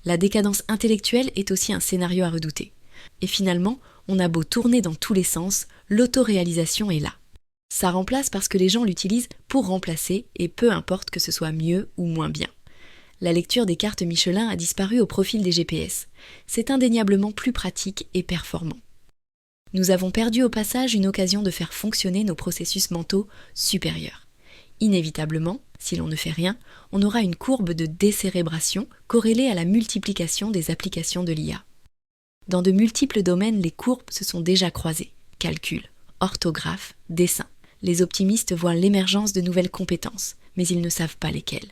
La décadence intellectuelle est aussi un scénario à redouter. Et finalement, on a beau tourner dans tous les sens, l'autoréalisation est là. Ça remplace parce que les gens l'utilisent pour remplacer, et peu importe que ce soit mieux ou moins bien. La lecture des cartes Michelin a disparu au profil des GPS. C'est indéniablement plus pratique et performant. Nous avons perdu au passage une occasion de faire fonctionner nos processus mentaux supérieurs. Inévitablement, si l'on ne fait rien, on aura une courbe de décérébration corrélée à la multiplication des applications de l'IA. Dans de multiples domaines, les courbes se sont déjà croisées. Calcul, orthographe, dessin. Les optimistes voient l'émergence de nouvelles compétences, mais ils ne savent pas lesquelles.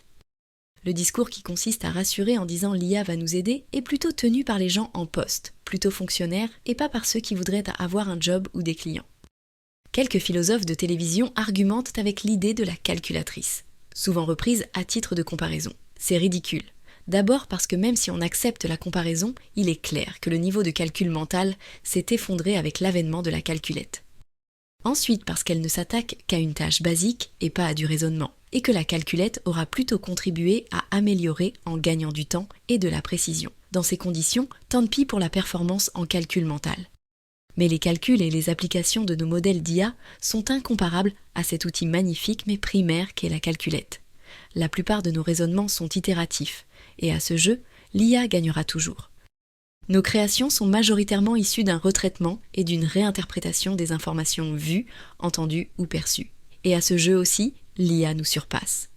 Le discours qui consiste à rassurer en disant l'IA va nous aider est plutôt tenu par les gens en poste, plutôt fonctionnaires, et pas par ceux qui voudraient avoir un job ou des clients. Quelques philosophes de télévision argumentent avec l'idée de la calculatrice, souvent reprise à titre de comparaison. C'est ridicule. D'abord parce que même si on accepte la comparaison, il est clair que le niveau de calcul mental s'est effondré avec l'avènement de la calculette. Ensuite parce qu'elle ne s'attaque qu'à une tâche basique et pas à du raisonnement, et que la calculette aura plutôt contribué à améliorer en gagnant du temps et de la précision. Dans ces conditions, tant pis pour la performance en calcul mental. Mais les calculs et les applications de nos modèles d'IA sont incomparables à cet outil magnifique mais primaire qu'est la calculette. La plupart de nos raisonnements sont itératifs, et à ce jeu, l'IA gagnera toujours. Nos créations sont majoritairement issues d'un retraitement et d'une réinterprétation des informations vues, entendues ou perçues. Et à ce jeu aussi, l'IA nous surpasse.